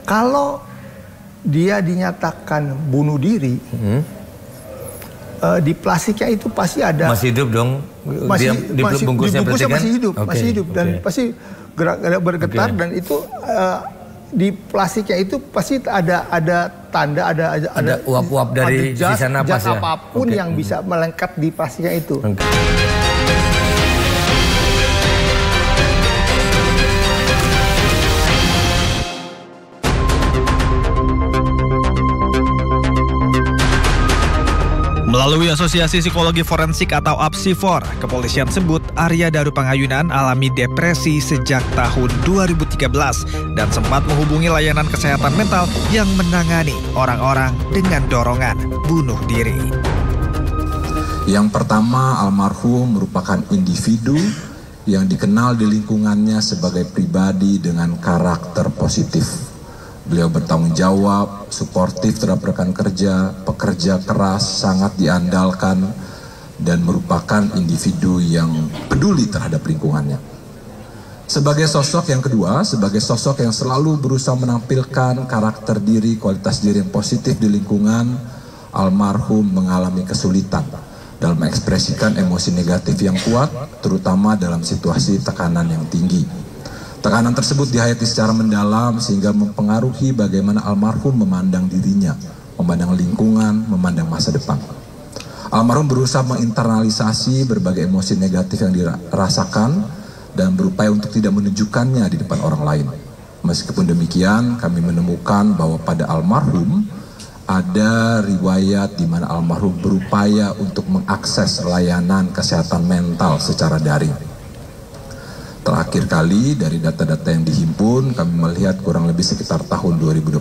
Kalau dia dinyatakan bunuh diri, di plastiknya itu pasti ada. Masih hidup dong? Dibungkusnya masih hidup, masih hidup dan pasti bergetar dan itu di plastiknya itu pasti ada tanda, ada uap-uap dari sisa napas ya? Apapun yang bisa melengket di plastiknya itu. Melalui Asosiasi Psikologi Forensik atau APSIFOR, kepolisian sebut Arya Daru Panghayunan alami depresi sejak tahun 2013 dan sempat menghubungi layanan kesehatan mental yang menangani orang-orang dengan dorongan bunuh diri. Yang pertama, almarhum merupakan individu yang dikenal di lingkungannya sebagai pribadi dengan karakter positif. Beliau bertanggung jawab, suportif terhadap rekan kerja, pekerja keras, sangat diandalkan, dan merupakan individu yang peduli terhadap lingkungannya. Sebagai sosok yang kedua, sebagai sosok yang selalu berusaha menampilkan karakter diri, kualitas diri yang positif di lingkungan, almarhum mengalami kesulitan dalam mengekspresikan emosi negatif yang kuat, terutama dalam situasi tekanan yang tinggi. Tekanan tersebut dihayati secara mendalam sehingga mempengaruhi bagaimana almarhum memandang dirinya, memandang lingkungan, memandang masa depan. Almarhum berusaha menginternalisasi berbagai emosi negatif yang dirasakan dan berupaya untuk tidak menunjukkannya di depan orang lain. Meskipun demikian, kami menemukan bahwa pada almarhum ada riwayat di mana almarhum berupaya untuk mengakses layanan kesehatan mental secara daring. Terakhir kali dari data-data yang dihimpun, kami melihat kurang lebih sekitar tahun 2021.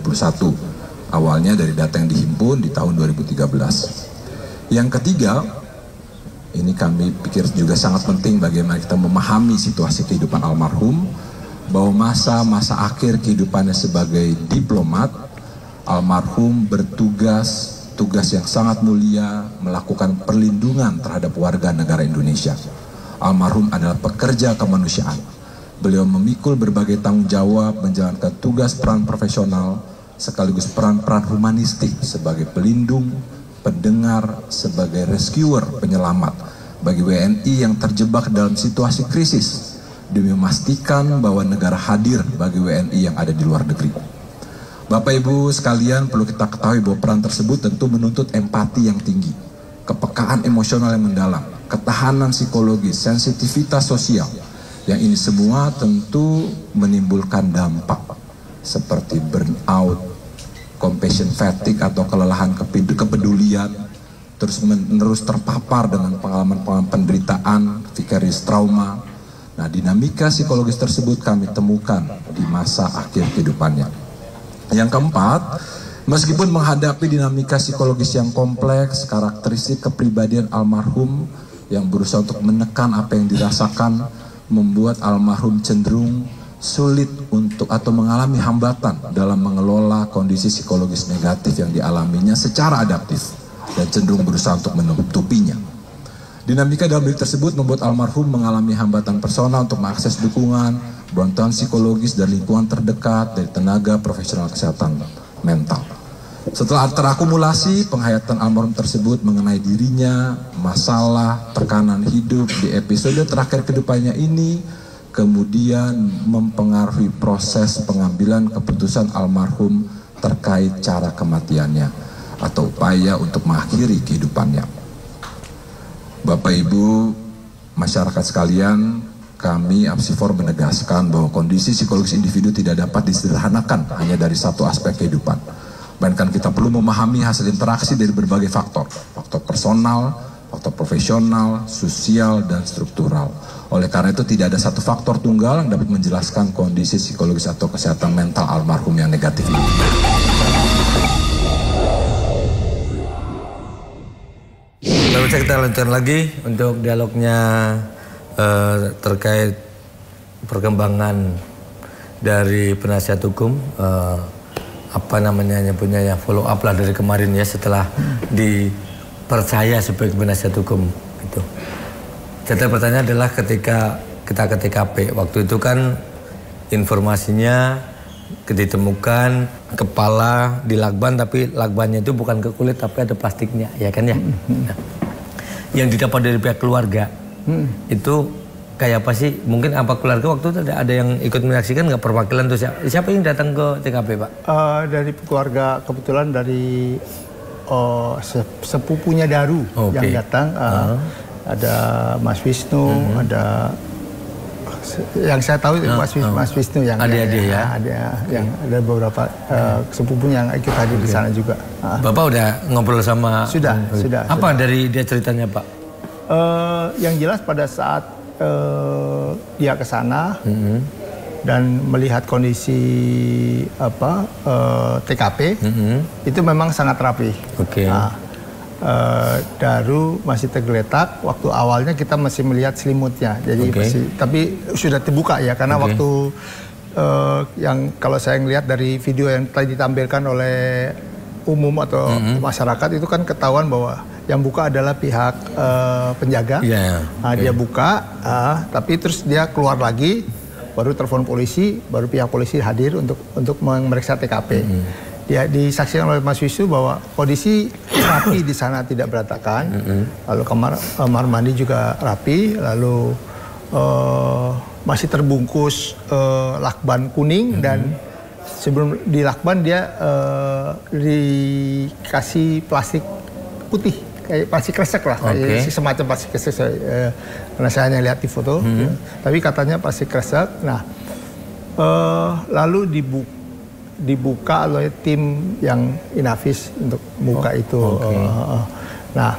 Awalnya dari data yang dihimpun di tahun 2013. Yang ketiga, ini kami pikir juga sangat penting bagaimana kita memahami situasi kehidupan almarhum, bahwa masa akhir kehidupannya sebagai diplomat, almarhum bertugas yang sangat mulia melakukan perlindungan terhadap warga negara Indonesia. Almarhum adalah pekerja kemanusiaan. Beliau memikul berbagai tanggung jawab, menjalankan tugas peran profesional, sekaligus peran-peran humanistik sebagai pelindung, pendengar, sebagai rescuer, penyelamat bagi WNI yang terjebak dalam situasi krisis, demi memastikan bahwa negara hadir bagi WNI yang ada di luar negeri. Bapak Ibu sekalian, perlu kita ketahui bahwa peran tersebut tentu menuntut empati yang tinggi, kepekaan emosional yang mendalam, ketahanan psikologis, sensitivitas sosial, yang ini semua tentu menimbulkan dampak seperti burnout, compassion fatigue atau kelelahan kepedulian, terus menerus terpapar dengan pengalaman-pengalaman penderitaan, vicarious trauma. Nah, dinamika psikologis tersebut kami temukan di masa akhir kehidupannya. Yang keempat, meskipun menghadapi dinamika psikologis yang kompleks, karakteristik kepribadian almarhum yang berusaha untuk menekan apa yang dirasakan membuat almarhum cenderung sulit untuk atau mengalami hambatan dalam mengelola kondisi psikologis negatif yang dialaminya secara adaptif dan cenderung berusaha untuk menutupinya. Dinamika dalam diri tersebut membuat almarhum mengalami hambatan personal untuk mengakses dukungan, bantuan psikologis dan lingkungan terdekat dari tenaga profesional kesehatan mental. Setelah terakumulasi penghayatan almarhum tersebut mengenai dirinya, masalah, tekanan hidup di episode terakhir kehidupannya ini, kemudian mempengaruhi proses pengambilan keputusan almarhum terkait cara kematiannya atau upaya untuk mengakhiri kehidupannya. Bapak Ibu, masyarakat sekalian, kami APSIFOR menegaskan bahwa kondisi psikologis individu tidak dapat disederhanakan hanya dari satu aspek kehidupan. Bahkan kita perlu memahami hasil interaksi dari berbagai faktor personal, faktor profesional, sosial, dan struktural. Oleh karena itu tidak ada satu faktor tunggal yang dapat menjelaskan kondisi psikologis atau kesehatan mental almarhum yang negatif ini. Lalu kita lanjutkan lagi untuk dialognya terkait perkembangan dari penasihat hukum. Apa namanya nyebutnya ya, follow up lah dari kemarin ya, setelah dipercaya sebagai penasihat hukum itu. Jadi pertanyaan adalah ketika kita ke TKP waktu itu kan informasinya ditemukan kepala di lakban, tapi lakbannya itu bukan ke kulit tapi ada plastiknya, ya kan ya. Nah, yang didapat dari pihak keluarga itu kayak apa sih? Mungkin apa keluarga waktu itu ada yang ikut menyaksikan nggak, perwakilan tuh siapa yang datang ke TKP, Pak? Dari keluarga, kebetulan dari sepupunya Daru yang datang. Ada Mas Wisnu, ada yang saya tahu Mas Wisnu yang ada ada beberapa sepupunya yang ikut hadir di sana juga. Bapak udah ngobrol sama? Sudah. Apa dari dia ceritanya, Pak? Yang jelas pada saat dia ke sana dan melihat kondisi TKP itu memang sangat rapi. Daru masih tergeletak. Waktu awalnya kita masih melihat selimutnya, jadi tapi sudah terbuka ya, karena waktu yang kalau saya ngelihat dari video yang tadi ditampilkan oleh umum atau masyarakat itu kan ketahuan bahwa yang buka adalah pihak penjaga. Dia buka, tapi terus dia keluar lagi, baru telepon polisi, baru pihak polisi hadir untuk memeriksa TKP. Ya, disaksikan oleh Mas Wisnu bahwa kondisi rapi di sana, tidak berantakan. Lalu kamar mandi juga rapi, lalu masih terbungkus lakban kuning dan sebelum di lakban dia dikasih plastik putih, kayak plastik kresek lah, kayak semacam plastik kresek. Karena saya hanya lihat di foto, tapi katanya plastik kresek. Nah, lalu dibuka oleh tim yang Inavis untuk buka itu. Nah,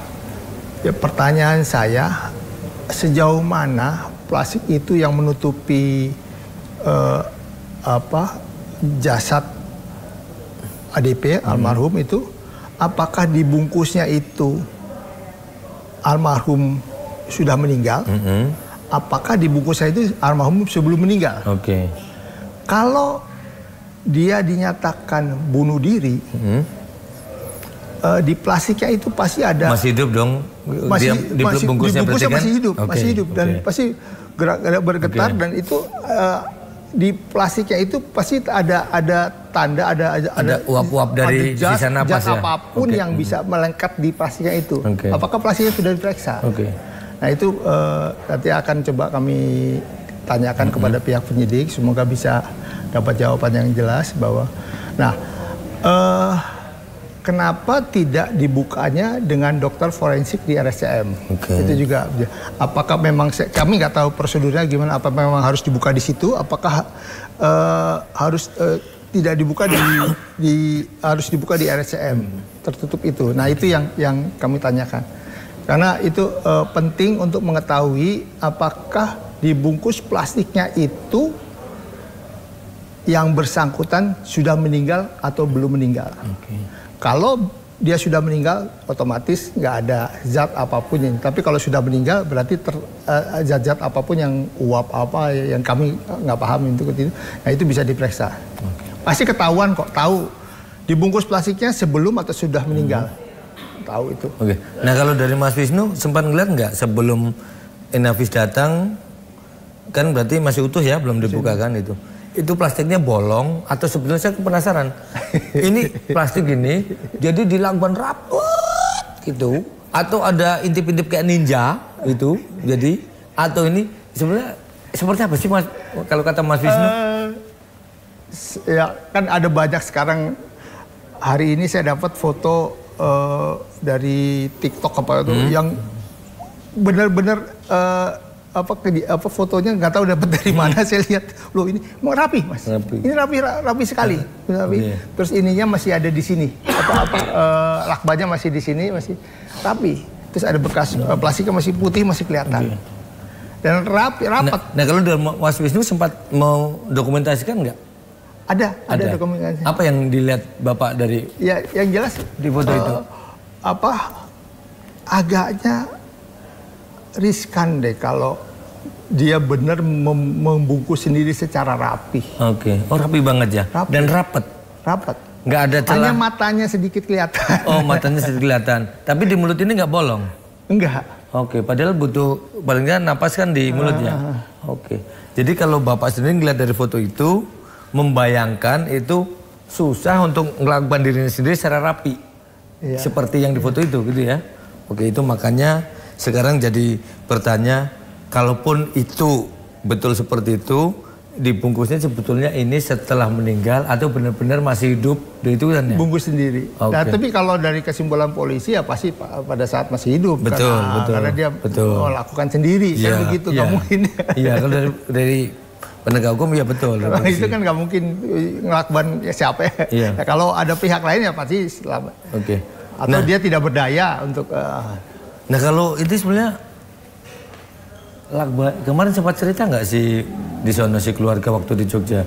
ya pertanyaan saya, sejauh mana plastik itu yang menutupi jasad ADP almarhum itu, apakah dibungkusnya itu almarhum sudah meninggal? Apakah dibungkusnya itu almarhum sebelum meninggal? Kalau dia dinyatakan bunuh diri, di plastiknya itu pasti ada. Masih hidup dong? Dibungkusnya masih hidup dan pasti bergetar dan itu di plastiknya itu pasti ada tanda, ada uap-uap dari sisa napas ya? Apapun yang bisa melengket di plastiknya itu. Apakah plastiknya sudah diperiksa? Nah itu nanti akan coba kami tanyakan kepada pihak penyidik, semoga bisa dapat jawaban yang jelas bahwa, kenapa tidak dibukanya dengan dokter forensik di RSCM? Itu juga, apakah memang kami nggak tahu prosedurnya gimana? Apa memang harus dibuka di situ? Apakah harus tidak dibuka harus dibuka di RSCM tertutup itu? Nah itu yang kami tanyakan, karena itu penting untuk mengetahui apakah dibungkus plastiknya itu yang bersangkutan sudah meninggal atau belum meninggal. Kalau dia sudah meninggal, otomatis nggak ada zat apapun yang. Tapi kalau sudah meninggal, berarti zat-zat apapun yang uap apa yang kami nggak paham itu. Nah itu bisa diperiksa. Pasti ketahuan kok, tahu dibungkus plastiknya sebelum atau sudah meninggal. Tahu itu. Nah kalau dari Mas Wisnu sempat ngeliat nggak sebelum Inavis datang, kan berarti masih utuh ya, belum dibuka kan itu. Itu plastiknya bolong atau sebetulnya saya penasaran. Ini plastik ini jadi di lakban rapet gitu, atau ada intip-intip kayak ninja itu. Jadi atau ini sebenarnya seperti apa sih Mas kalau kata Mas Wisnu? Ya kan ada banyak sekarang. Hari ini saya dapat foto dari TikTok apa itu yang benar-benar fotonya nggak tahu dapat dari mana. Saya lihat, loh ini mau rapi Mas, ini rapi sekali, terus ininya masih ada di sini, lakbannya masih di sini, masih rapi, terus ada bekas plastiknya masih putih, masih kelihatan dan rapat. Nah kalau dari Mas Wisnu sempat mau dokumentasikan nggak? Ada dokumentasi. Apa yang dilihat Bapak dari? Ya yang jelas di foto itu agaknya riskan deh kalau dia benar membungkus sendiri secara rapi. Rapi banget ya. Dan rapat. Nggak ada celah. Hanya matanya sedikit kelihatan. Matanya sedikit kelihatan. Tapi di mulut ini nggak bolong. Enggak. Padahal butuh paling nggak napas kan di mulutnya. Jadi kalau Bapak sendiri ngeliat dari foto itu, membayangkan itu susah untuk melakukan dirinya sendiri secara rapi. Seperti yang di foto itu gitu ya. Oke, itu makanya sekarang jadi bertanya, kalaupun itu betul seperti itu, dibungkusnya sebetulnya ini setelah meninggal atau benar-benar masih hidup, itu kan ya? Bungkus sendiri. Nah, tapi kalau dari kesimpulan polisi ya pasti pada saat masih hidup. Betul, karena dia melakukan sendiri, kan begitu, nggak mungkin. Iya, kalau dari penegak hukum ya betul. Itu kan nggak mungkin ngelakukan siapa ya. Nah, kalau ada pihak lain ya pasti selamat. Atau dia tidak berdaya untuk. Nah kalau itu sebenarnya lakban, kemarin sempat cerita nggak sih di sana si keluarga waktu di Jogja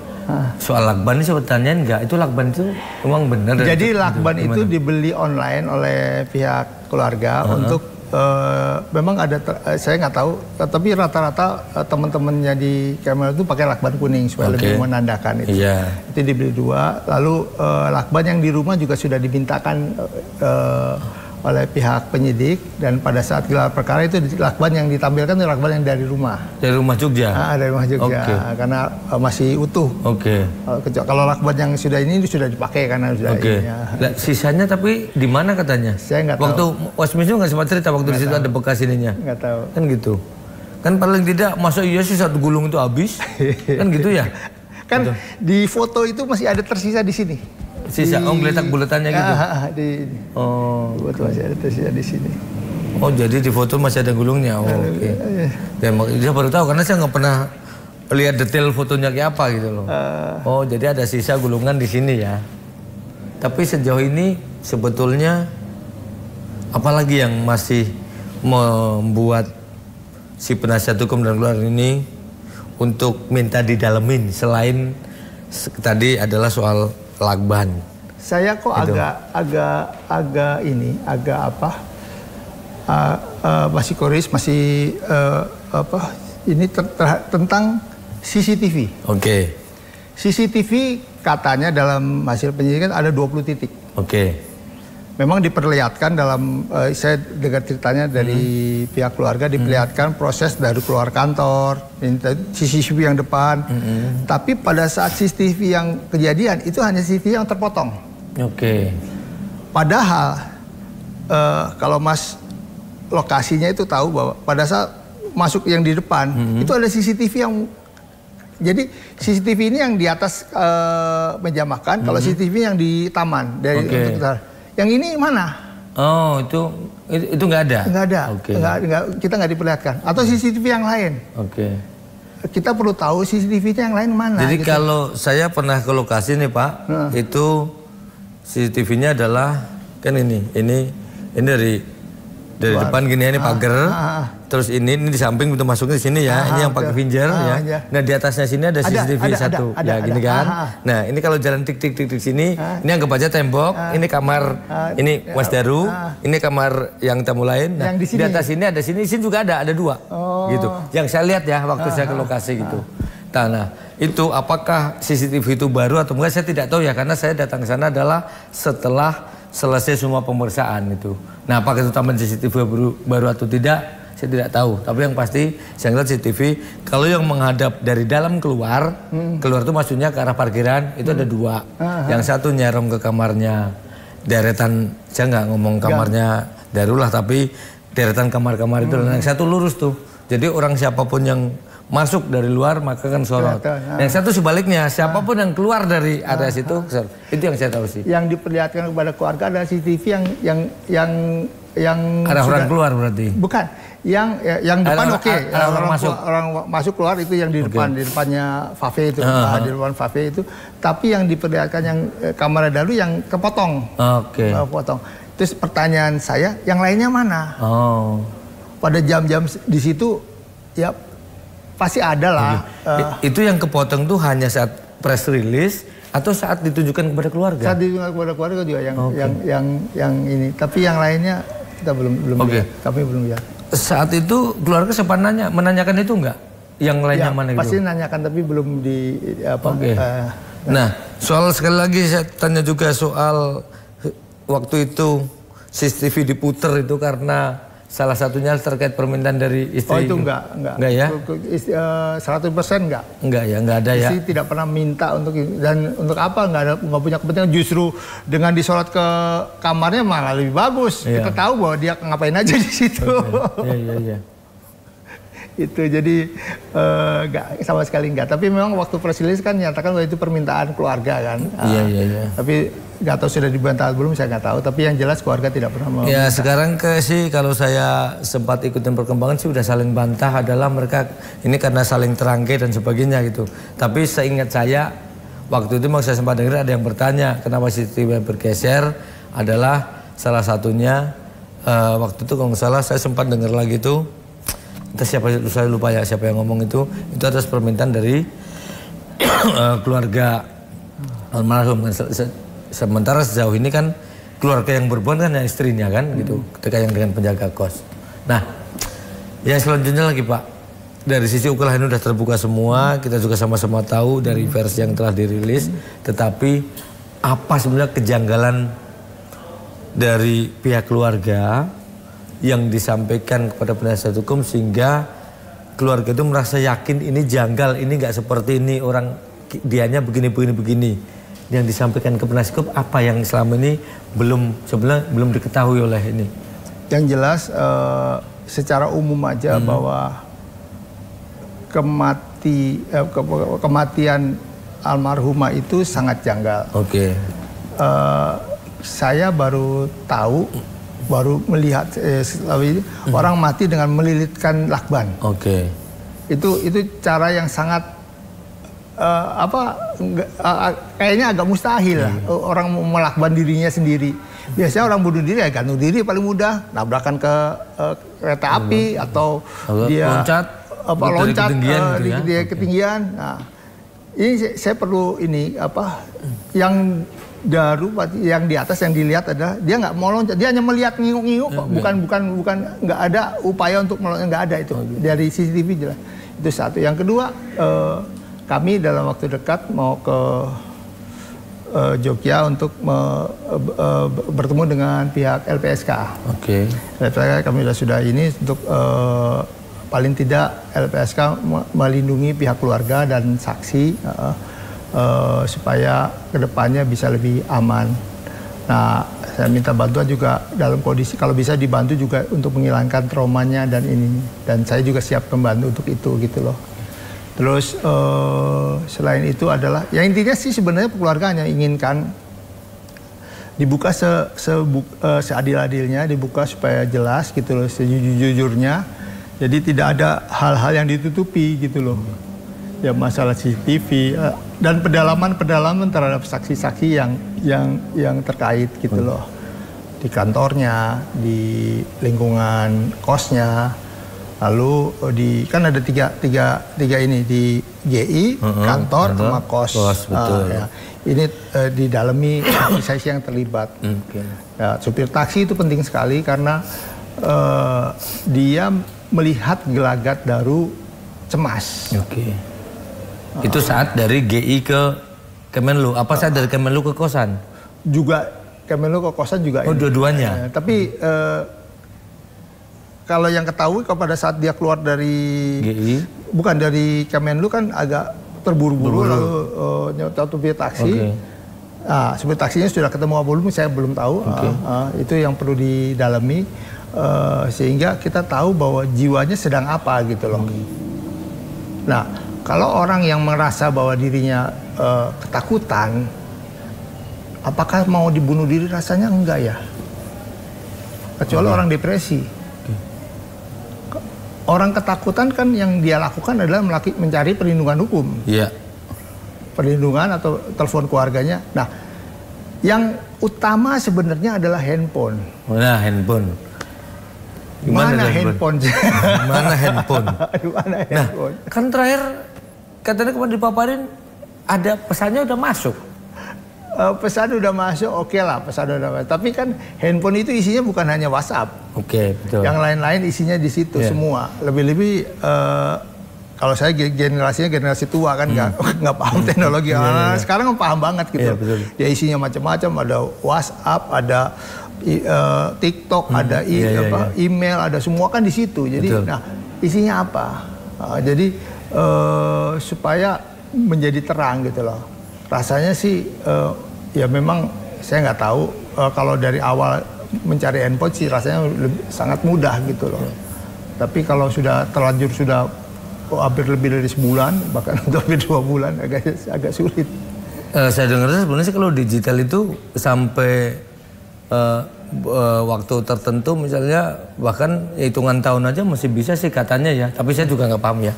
soal lakban ini sempat tanyain nggak? Itu lakban itu emang benar? Jadi lakban itu dibeli online oleh pihak keluarga untuk memang ada, saya nggak tahu, tapi rata-rata teman-temannya di Kemal itu pakai lakban kuning supaya lebih menandakan itu. Itu dibeli 2. Lalu lakban yang di rumah juga sudah dimintakan oleh pihak penyidik, dan pada saat gelar perkara itu lakban yang ditampilkan itu lakban yang dari rumah. Dari rumah Jogja? Dari rumah Jogja, karena masih utuh. Kalau lakban yang sudah ini sudah dipakai karena sudah ini. Sisanya tapi di mana katanya? Saya nggak tahu. Waktu Wasmisnu nggak sempat cerita waktu di situ ada bekas ininya? Nggak tahu. Kan gitu. Kan paling tidak, masa iya sih 1 gulung itu habis? Kan gitu ya? Kan di foto itu masih ada tersisa di sini. Sisa, geletak buletannya gitu? Foto masih ada tersisa di sini. Oh, jadi di foto masih ada gulungnya? Oke. Dia baru tahu, karena saya nggak pernah lihat detail fotonya kayak apa gitu loh. Oh, jadi ada sisa gulungan di sini ya. Tapi sejauh ini sebetulnya apalagi yang masih membuat si penasihat hukum dan keluarga ini untuk minta didalemin selain tadi adalah soal lakban? Saya kok masih koris, masih ini tentang CCTV. CCTV katanya dalam hasil penyidikan ada 20 titik. Memang diperlihatkan dalam, saya dengar ceritanya dari pihak keluarga, diperlihatkan proses dari keluar kantor, CCTV yang depan. Tapi pada saat CCTV yang kejadian, itu hanya CCTV yang terpotong. Padahal, kalau Mas lokasinya itu tahu bahwa pada saat masuk yang di depan, itu ada CCTV yang... Jadi CCTV ini yang di atas meja makan, kalau CCTV yang di taman. Yang ini mana? Oh, itu nggak ada? Nggak ada. Kita nggak diperlihatkan. Atau CCTV yang lain. Kita perlu tahu CCTV-nya yang lain mana. Jadi kalau saya pernah ke lokasi nih Pak, itu CCTV-nya adalah kan ini dari depan gini, ini pagar. Terus ini di samping untuk masuknya di sini ya. Ini yang pakai finger ya. Nah di atasnya sini ada CCTV satu. Ya gini kan. Nah ini kalau jalan tik sini, ini anggap aja tembok. Ini kamar, ini Was Daru. Ini kamar yang tamu lain. Nah di atas sini ada sini juga ada 2. Gitu. Yang saya lihat ya waktu saya ke lokasi gitu. Nah itu apakah CCTV itu baru atau enggak saya tidak tahu ya, karena saya datang ke sana adalah setelah selesai semua pemeriksaan itu. Nah apakah itu tambahan CCTV baru atau tidak? Saya tidak tahu, tapi yang pasti saya ngeliat CCTV kalau yang menghadap dari dalam keluar itu maksudnya ke arah parkiran itu ada 2. Yang satu nyerong ke kamarnya deretan, saya nggak ngomong kamarnya Darulah, tapi deretan kamar-kamar itu. Dan yang satu lurus tuh, jadi orang siapapun yang masuk dari luar maka kan sorot. Yang satu sebaliknya, siapapun yang keluar dari area situ, itu yang saya tahu sih. Yang diperlihatkan kepada keluarga ada CCTV yang ada orang keluar berarti? Bukan, yang depan orang masuk keluar itu yang di depan, di depannya Fafe itu, di depan Fafe itu. Tapi yang diperlihatkan yang kamera Daru yang kepotong. Potong. Terus pertanyaan saya, yang lainnya mana? Pada jam-jam di situ ya pasti ada lah. Itu yang kepotong tuh hanya saat press release atau saat ditunjukkan kepada keluarga? Saat ditunjukkan kepada keluarga juga yang ini. Tapi yang lainnya kita belum lihat. Kami belum lihat. Saat itu keluarga sempat menanyakan itu enggak? Yang lainnya mana gitu? Pasti nanyakan tapi belum di apa. Nah, soal sekali lagi saya tanya juga soal waktu itu CCTV diputer itu karena salah satunya terkait permintaan dari istri? Oh itu enggak ya? 100% enggak. Enggak ya, enggak ada ya. Istri tidak pernah minta dan untuk apa, enggak punya kepentingan, justru dengan disolat ke kamarnya malah lebih bagus. Kita tahu bahwa dia ngapain aja di situ. Iya. Itu jadi enggak, sama sekali enggak. Tapi memang waktu press release kan nyatakan bahwa itu permintaan keluarga kan. Iya. Tapi nggak tahu sudah dibantah belum, saya nggak tahu. Tapi yang jelas keluarga tidak pernah mau. Ya sekarang sih kalau saya sempat ikutin perkembangan sih udah saling bantah adalah mereka ini karena saling terangkai dan sebagainya gitu. Tapi seingat saya waktu itu saya sempat dengar ada yang bertanya kenapa CCTV bergeser, adalah salah satunya waktu itu kalau nggak salah saya sempat dengar lagi itu. Entah siapa, saya lupa ya siapa yang ngomong itu atas permintaan dari keluarga almarhum. Sementara sejauh ini kan keluarga yang berbuat kan ya istrinya kan gitu, ketika yang dengan penjaga kos. Nah, yang selanjutnya lagi Pak, dari sisi ukur lahan sudah terbuka semua, kita juga sama-sama tahu dari versi yang telah dirilis, tetapi apa sebenarnya kejanggalan dari pihak keluarga yang disampaikan kepada penasihat hukum sehingga keluarga itu merasa yakin ini janggal, ini nggak seperti ini, orang dianya begini. Yang disampaikan ke penasihat hukum apa yang selama ini belum diketahui oleh ini? Yang jelas secara umum aja bahwa kematian almarhumah itu sangat janggal. Oke. Saya baru tahu, baru melihat orang mati dengan melilitkan lakban. Oke. Itu cara yang sangat kayaknya agak mustahil lah orang melakban dirinya sendiri. Biasanya orang bunuh diri ya gantung diri paling mudah, nabrakan ke kereta api atau dia loncat di ketinggian. Nah, ini saya perlu yang yang di atas yang dilihat adalah dia nggak mau loncat, dia hanya melihat nginguk-nginguk, bukan nggak ada upaya untuk meloncat, nggak ada itu dari CCTV jelas. Itu satu. Yang kedua, kami dalam waktu dekat mau ke Jogja untuk bertemu dengan pihak LPSK. Oke. LPSK kami sudah ini untuk paling tidak LPSK melindungi pihak keluarga dan saksi supaya kedepannya bisa lebih aman. Nah, saya minta bantuan juga dalam kondisi kalau bisa dibantu juga untuk menghilangkan traumanya dan ini. Dan saya juga siap membantu untuk itu gitu loh. Terus selain itu adalah, ya intinya sih sebenarnya keluarga hanya inginkan dibuka seadil-adilnya, dibuka supaya jelas gitu loh, sejujur-jujurnya. Jadi tidak ada hal-hal yang ditutupi gitu loh. Ya masalah CCTV dan pedalaman terhadap saksi-saksi yang terkait gitu loh. Di kantornya, di lingkungan kosnya. Lalu kan ada tiga ini di GI, kantor sama kos. Betul. Ya. Ini didalami saksi yang terlibat. Ya, supir taksi itu penting sekali karena dia melihat gelagat Daru cemas. Oke. Itu saat dari GI ke Kemenlu. Apa saat dari Kemenlu ke kosan? Juga Kemenlu ke kosan juga. Oh, dua-duanya. Tapi kalau yang ketahui pada saat dia keluar dari GI, bukan dari Kemenlu kan agak terburu-buru lalu nyetor supir taksi. Nah, supir taksinya sudah ketemu apa belum saya belum tahu. Itu yang perlu didalami sehingga kita tahu bahwa jiwanya sedang apa gitu loh. Nah, kalau orang yang merasa bahwa dirinya ketakutan, apakah mau dibunuh diri? Rasanya enggak ya. Kecuali orang depresi. Orang ketakutan kan yang dia lakukan adalah mencari perlindungan hukum. Iya. Perlindungan atau telepon keluarganya. Nah, yang utama sebenarnya adalah handphone. Mana handphone? Mana handphone? Mana handphone? Mana handphone? Nah, kan terakhir katanya kemarin dipaparin ada pesannya udah masuk. Pesan udah masuk, oke lah pesan udah masuk. Tapi kan handphone itu isinya bukan hanya WhatsApp. Oke, betul. Yang lain-lain isinya di situ semua. Lebih-lebih kalau saya generasi tua kan nggak paham teknologi. Sekarang paham banget gitu. Ya isinya macam-macam, ada WhatsApp, ada TikTok, ada email, ada semua kan di situ. Jadi, nah isinya apa? Jadi supaya menjadi terang gitu loh. Rasanya sih ya memang saya nggak tahu kalau dari awal mencari endpoint sih rasanya sangat mudah gitu loh. Tapi kalau sudah terlanjur sudah hampir lebih dari sebulan, bahkan hampir 2 bulan agak sulit. Saya dengar sebenarnya sih kalau digital itu sampai waktu tertentu misalnya bahkan hitungan tahun aja masih bisa sih katanya ya. Tapi saya juga nggak paham ya,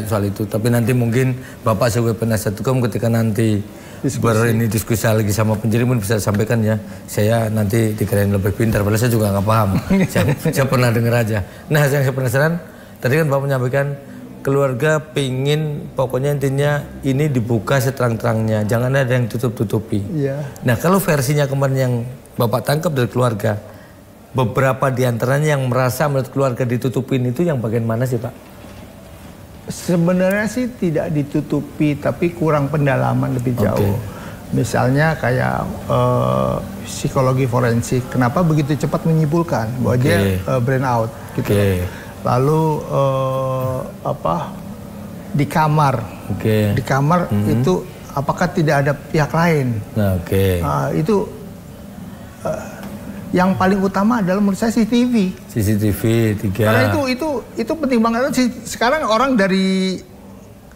soal itu. Tapi nanti mungkin Bapak sebagai penasihat hukum ketika nanti diskusi lagi sama penyidik bisa sampaikan ya. Saya nanti dikirain lebih pintar, padahal saya juga nggak paham. saya pernah dengar aja. Nah, yang saya penasaran tadi kan Bapak menyampaikan keluarga pingin pokoknya intinya ini dibuka seterang-terangnya, jangan ada yang tutup-tutupi. Nah, kalau versinya kemarin yang Bapak tangkap dari keluarga, beberapa diantaranya yang merasa menurut keluarga ditutupin itu yang bagian mana sih Pak? Sebenarnya sih tidak ditutupi, tapi kurang pendalaman lebih jauh. Misalnya kayak psikologi forensik, kenapa begitu cepat menyimpulkan bahwa dia brain out gitu. Lalu di kamar, di kamar itu apakah tidak ada pihak lain? Itu yang paling utama adalah menurut saya CCTV 3. Karena itu penting banget. Sekarang orang dari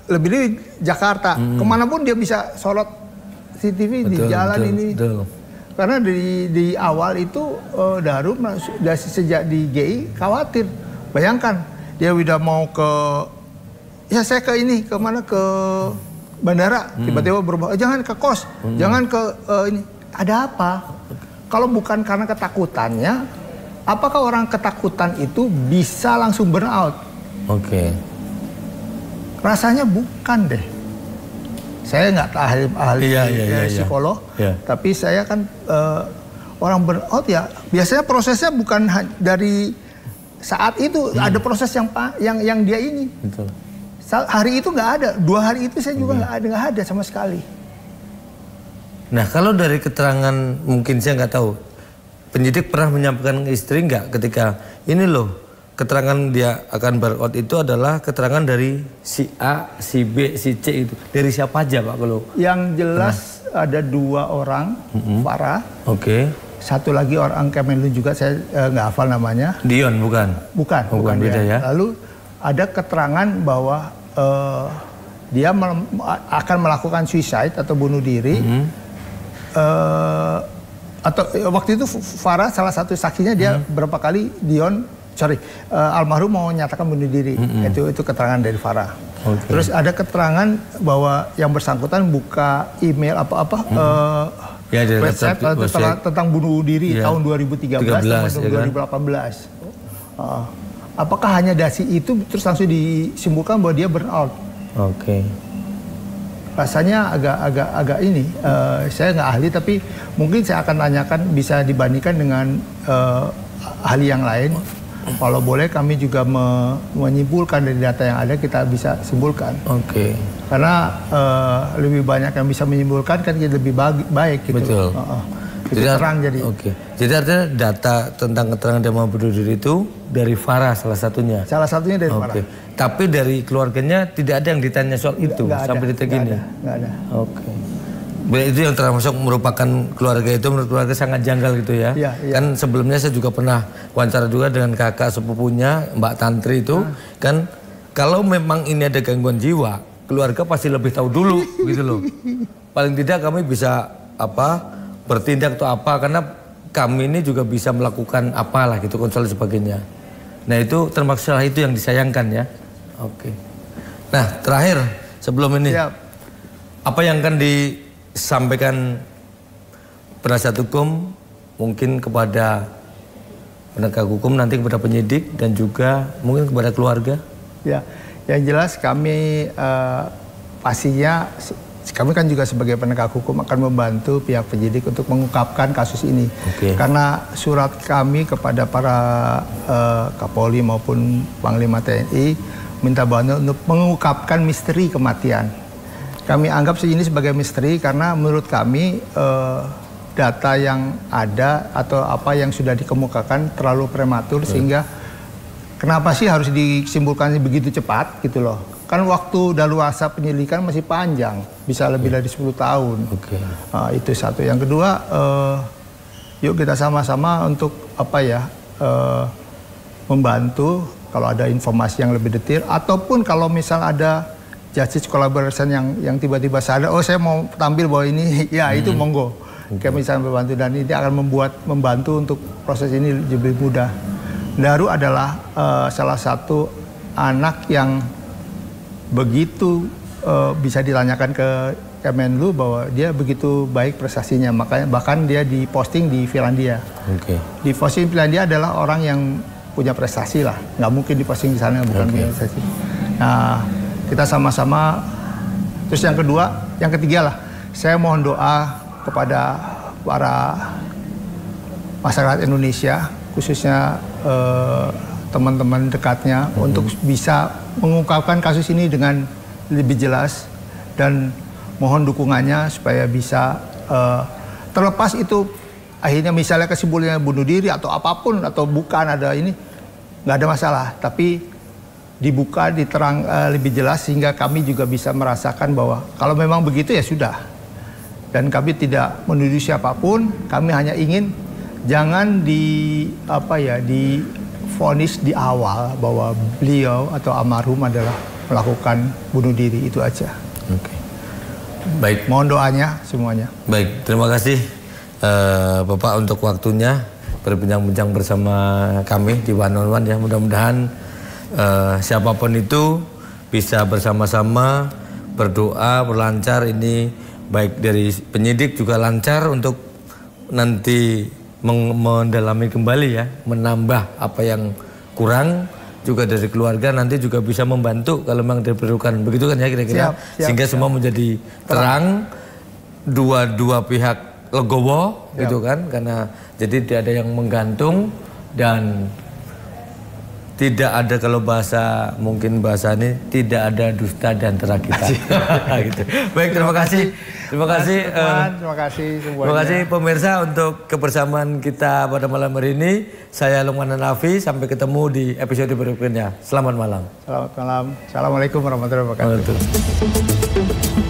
lebih dari Jakarta kemanapun dia bisa sorot CCTV di jalan ini. Karena di awal itu Darum dari sejak di GI khawatir. Bayangkan dia udah mau ke saya ke bandara, tiba-tiba berubah, jangan ke kos, jangan ke ini. Ada apa? Kalau bukan karena ketakutannya, apakah orang ketakutan itu bisa langsung burnout? Rasanya bukan deh. Saya nggak ahli psikolog, tapi saya kan orang burnout ya biasanya prosesnya bukan dari saat itu, ada proses yang dia ini. Hari itu nggak ada, 2 hari itu saya juga nggak ada sama sekali. Nah, kalau dari keterangan mungkin saya nggak tahu, penyidik pernah menyampaikan ke istri nggak ketika ini loh keterangan dia akan burnout itu adalah keterangan dari si A, si B, si C itu dari siapa aja Pak kalau? Yang jelas ada 2 orang, Farah. Satu lagi orang Kemenlu juga saya nggak hafal namanya. Dion bukan? Bukan beda ya. Lalu ada keterangan bahwa dia akan melakukan suicide atau bunuh diri. Atau waktu itu Farah salah satu saksinya dia berapa kali almarhum mau nyatakan bunuh diri. Itu keterangan dari Farah. Terus ada keterangan bahwa yang bersangkutan buka email website tentang bunuh diri tahun 2013 sampai 2018. Apakah hanya dasi itu terus langsung disimpulkan bahwa dia burnout? Rasanya agak ini. Saya nggak ahli, tapi mungkin saya akan tanyakan, bisa dibandingkan dengan ahli yang lain. Kalau boleh kami juga menyimpulkan dari data yang ada, kita bisa simpulkan. Karena lebih banyak yang bisa menyimpulkan kan lebih baik gitu. Betul. Jadi terang jadi. Jadi artinya data tentang keterangan dia mau bunuh diri itu dari Farah salah satunya. Salah satunya dari Farah. Tapi dari keluarganya tidak ada yang ditanya soal itu sampai detik ini. Nggak ada. Itu yang termasuk merupakan keluarga itu menurut keluarga sangat janggal gitu ya. Kan sebelumnya saya juga pernah wawancara juga dengan kakak sepupunya Mbak Tantri itu kan kalau memang ini ada gangguan jiwa, keluarga pasti lebih tahu dulu gitu loh. Paling tidak kami bisa bertindak atau apa, karena kami ini juga bisa melakukan apalah gitu, konsul sebagainya. Nah itu termasuk salah itu yang disayangkan ya. Nah terakhir sebelum ini apa yang akan disampaikan penasihat hukum mungkin kepada penegak hukum, nanti kepada penyidik dan juga mungkin kepada keluarga? Ya, yang jelas kami pastinya kami kan juga sebagai penegak hukum akan membantu pihak penyidik untuk mengungkapkan kasus ini. Karena surat kami kepada para Kapolri maupun Panglima TNI minta bantuan untuk mengungkapkan misteri kematian. Kami anggap ini sebagai misteri karena menurut kami data yang ada atau apa yang sudah dikemukakan terlalu prematur sehingga kenapa sih harus disimpulkan begitu cepat gitu loh. Kan waktu daluarsa penyelidikan masih panjang, bisa lebih dari 10 tahun. Itu satu. Yang kedua, yuk kita sama-sama untuk membantu kalau ada informasi yang lebih detail, ataupun kalau misal ada justice collaboration yang tiba-tiba sadar, oh saya mau tampil bahwa ini, ya itu monggo. Kayak misalnya membantu, dan ini akan membantu untuk proses ini lebih mudah. Daru adalah salah satu anak yang begitu bisa ditanyakan ke Kemenlu bahwa dia begitu baik prestasinya, makanya bahkan dia diposting di Finlandia. Di posting Finlandia adalah orang yang punya prestasi lah, nggak mungkin diposting di sana bukan punya prestasi. Nah, kita sama-sama. Terus yang ketiga lah, saya mohon doa kepada para masyarakat Indonesia, khususnya teman-teman dekatnya, untuk bisa mengungkapkan kasus ini dengan lebih jelas, dan mohon dukungannya supaya bisa terlepas itu akhirnya misalnya kesimpulannya bunuh diri atau apapun atau bukan, ada ini nggak ada masalah, tapi dibuka, diterang lebih jelas sehingga kami juga bisa merasakan bahwa kalau memang begitu ya sudah. Dan kami tidak menuduh siapapun, kami hanya ingin jangan divonis di awal bahwa beliau atau almarhum adalah melakukan bunuh diri, itu aja. Baik. Mohon doanya semuanya. Baik, terima kasih Bapak untuk waktunya berbincang-bincang bersama kami di One on One ya. Mudah-mudahan siapapun itu bisa bersama-sama berdoa, berlancar ini, baik dari penyidik juga lancar untuk nanti mendalami kembali ya, menambah apa yang kurang, juga dari keluarga nanti juga bisa membantu kalau memang diperlukan, begitu kan ya kira-kira, sehingga semua menjadi terang, dua pihak legowo gitu kan, karena jadi tidak ada yang menggantung dan tidak ada, kalau bahasa mungkin bahasa ini, tidak ada dusta dan antara kita. Gitu. Baik, terima kasih terima kasih semuanya. Terima kasih pemirsa untuk kebersamaan kita pada malam hari ini. Saya Lukman Hanafi, sampai ketemu di episode berikutnya. Selamat malam. Selamat malam. Assalamualaikum warahmatullahi wabarakatuh.